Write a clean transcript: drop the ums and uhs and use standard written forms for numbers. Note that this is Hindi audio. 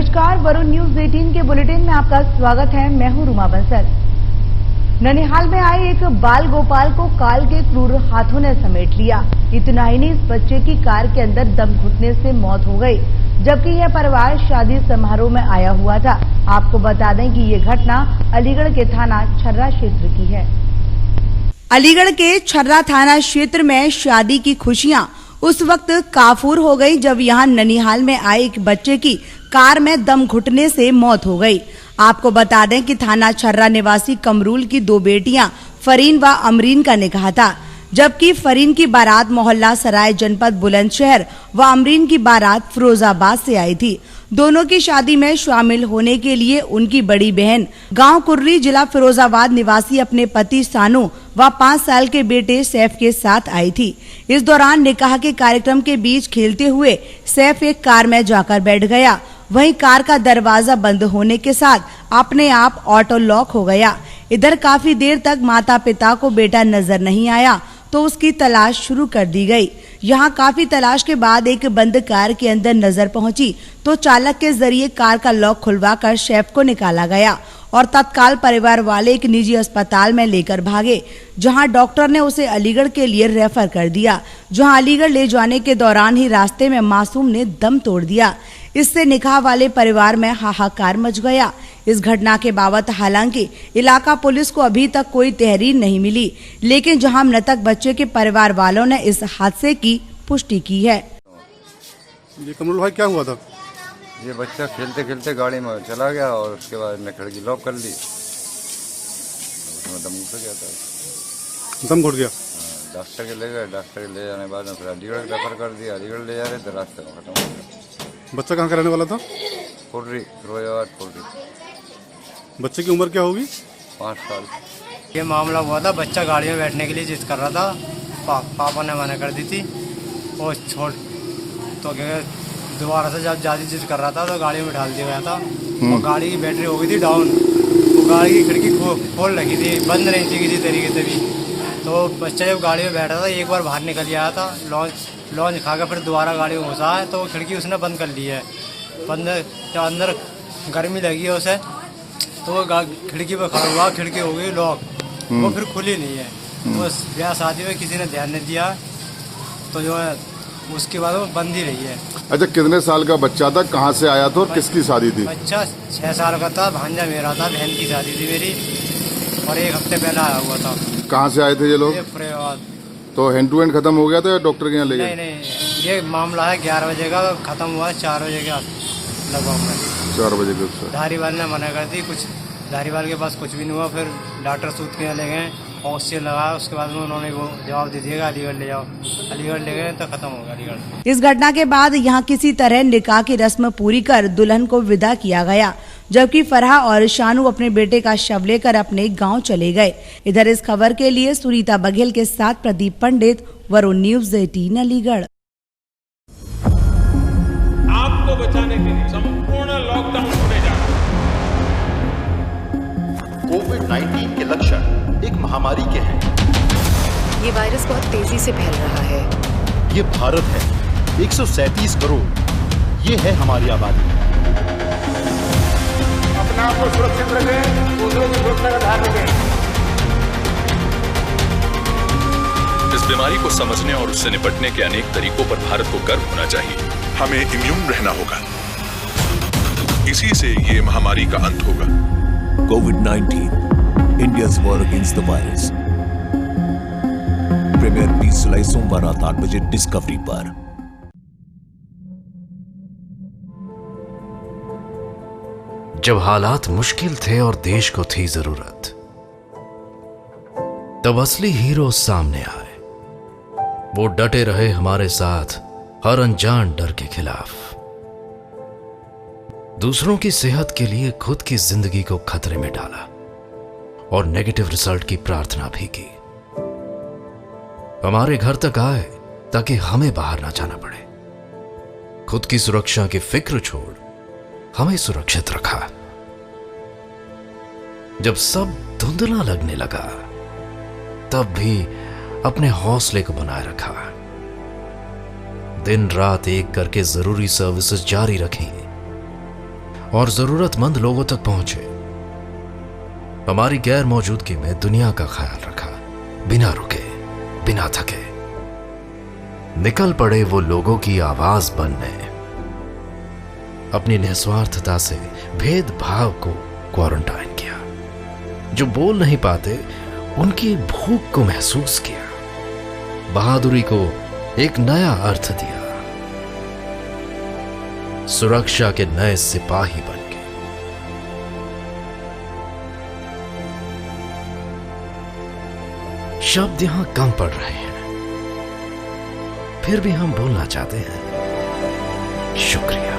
नमस्कार, वरुण न्यूज 18 के बुलेटिन में आपका स्वागत है। मैं हूं रुमा बंसल। ननिहाल में आए एक बाल गोपाल को काल के क्रूर हाथों ने समेट लिया। इतना ही नहीं, इस बच्चे की कार के अंदर दम घुटने से मौत हो गई, जबकि यह परिवार शादी समारोह में आया हुआ था। आपको बता दें कि ये घटना अलीगढ़ के थाना छर्रा क्षेत्र की है। अलीगढ़ के छर्रा थाना क्षेत्र में शादी की खुशियां उस वक्त काफूर हो गई जब यहां ननिहाल में आए एक बच्चे की कार में दम घुटने से मौत हो गई। आपको बता दें कि थाना छर्रा निवासी कमरूल की दो बेटियां फरीन व अमरीन का निकाह था, जबकि फरीन की बारात मोहल्ला सराय जनपद बुलंदशहर व अमरीन की बारात फिरोजाबाद से आई थी। दोनों की शादी में शामिल होने के लिए उनकी बड़ी बहन गांव कुर्री जिला फिरोजाबाद निवासी अपने पति सानू व 5 साल के बेटे सैफ के साथ आई थी। इस दौरान निकाह के कार्यक्रम के बीच खेलते हुए सैफ एक कार में जाकर बैठ गया। वहीं कार का दरवाजा बंद होने के साथ अपने आप ऑटो लॉक हो गया। इधर काफी देर तक माता पिता को बेटा नजर नहीं आया तो उसकी तलाश शुरू कर दी गई। यहाँ काफी तलाश के बाद एक बंद कार के अंदर नजर पहुंची तो चालक के जरिए कार का लॉक खुलवाकर सैफ को निकाला गया और तत्काल परिवार वाले एक निजी अस्पताल में लेकर भागे, जहां डॉक्टर ने उसे अलीगढ़ के लिए रेफर कर दिया। जहां अलीगढ़ ले जाने के दौरान ही रास्ते में मासूम ने दम तोड़ दिया। इससे निकाह वाले परिवार में हाहाकार मच गया। इस घटना के बाबत हालांकि इलाका पुलिस को अभी तक कोई तहरीर नहीं मिली, लेकिन जहां मृतक बच्चे के परिवार वालों ने इस हादसे की पुष्टि की है। ये कमरुल भाई, क्या हुआ था? ये बच्चा खेलते खेलते गाड़ी में चला गया और उसके बाद ने खिड़की लॉक कर ली, उसमें दम घुट गया था। दम घुट गया? डॉक्टर के ले गए, डॉक्टर के ले जाने के बाद में फिर अलीगढ़ रेफर कर दिया। अलीगढ़ ले जा रहे थे, रास्ते में खत्म हो गया। बच्चा कहाँ का रहने वाला था? कुर्री, फिरोजाबाद कुर्री। बच्चे की उम्र क्या होगी? 5 साल। ये मामला हुआ था, बच्चा गाड़ी में बैठने के लिए जिद कर रहा था, पापा ने मना कर दी थी और छोड़ तो क्या दोबारा से जब ज़्यादा जिद कर रहा था तो गाड़ी में डाल दिया गया था और गाड़ी की बैटरी हो गई थी डाउन। वो गाड़ी की खिड़की खोल रखी थी, बंद नहीं थी किसी तरीके से भी। तो बच्चा जब गाड़ी में बैठा था एक बार बाहर निकल आया था, लॉन्च खा कर फिर दोबारा गाड़ी में घुसा है तो खिड़की उसने बंद कर ली है। बंद जब अंदर गर्मी लगी है उसे तो वो खिड़की पर खड़ा हुआ, खिड़की हो गई लॉक, वो फिर खुली नहीं है। तो ब्याह शादी में किसी ने ध्यान नहीं दिया तो जो है उसके बाद वो बंद ही रही है। अच्छा, कितने साल का बच्चा था, कहाँ से आया था और किसकी शादी थी? बच्चा 6 साल का था, भांजा मेरा था, बहन की शादी थी मेरी और 1 हफ्ते पहले आया हुआ था। कहाँ से आए थे ये लोग? फरीदाबाद। तो हैंड टू हैंड खत्म हो गया था या डॉक्टर के यहाँ ले गए? नहीं, ये मामला है 11 बजे का, खत्म हुआ 4 बजे के लगभग में। 4 बजे के उससे धारीवाल ने मना कर दी, कुछ धारीवाल के पास कुछ भी नहीं हुआ। फिर डॉक्टर सूद के यहाँ ले गए, ऑक्सीजन लगाया, उसके बाद में उन्होंने वो जवाब दे दिया अलीगढ़ ले जाओ। अलीगढ़ ले गए तो खत्म हो गया अलीगढ़। इस घटना के बाद यहाँ किसी तरह निकाह की रस्म पूरी कर दुल्हन को विदा किया गया, जबकि फरहा और शानू अपने बेटे का शव लेकर अपने गांव चले गए। इधर इस खबर के लिए सुनीता बघेल के साथ प्रदीप पंडित, वरुण न्यूज 18 अलीगढ़। आपको बचाने के लिए संपूर्ण लॉकडाउन होने जा रहा है। कोविड-19 के लक्षण एक महामारी के हैं। ये वायरस बहुत तेजी से फैल रहा है। ये भारत है, 137 करोड़, ये है हमारी आबादी। अपने आप को सुरक्षित रखें, दूसरों की सुरक्षा का ध्यान रखें। इस बीमारी को समझने और उससे निपटने के अनेक तरीकों पर भारत को गर्व होना चाहिए। हमें इम्यून रहना होगा, इसी से ये महामारी का अंत होगा। कोविड-19 India's war against the virus। Premier 20 जुलाई सोमवार रात 8 बजे डिस्कवरी पर। जब हालात मुश्किल थे और देश को थी जरूरत, तब असली हीरो सामने आए। वो डटे रहे हमारे साथ हर अनजान डर के खिलाफ। दूसरों की सेहत के लिए खुद की जिंदगी को खतरे में डाला और नेगेटिव रिजल्ट की प्रार्थना भी की। हमारे घर तक आए ताकि हमें बाहर ना जाना पड़े। खुद की सुरक्षा की फिक्र छोड़ हमें सुरक्षित रखा। जब सब धुंधला लगने लगा, तब भी अपने हौसले को बनाए रखा। दिन रात एक करके जरूरी सर्विसेज जारी रखी और जरूरतमंद लोगों तक पहुंचे। हमारी गैर मौजूदगी में दुनिया का ख्याल रखा, बिना रुके, बिना थके। निकल पड़े वो लोगों की आवाज बनने। अपनी निस्वार्थता से भेदभाव को क्वारंटाइन किया। जो बोल नहीं पाते उनकी भूख को महसूस किया। बहादुरी को एक नया अर्थ दिया। सुरक्षा के नए सिपाही बन गए। शब्द यहां कम पड़ रहे हैं, फिर भी हम बोलना चाहते हैं, शुक्रिया।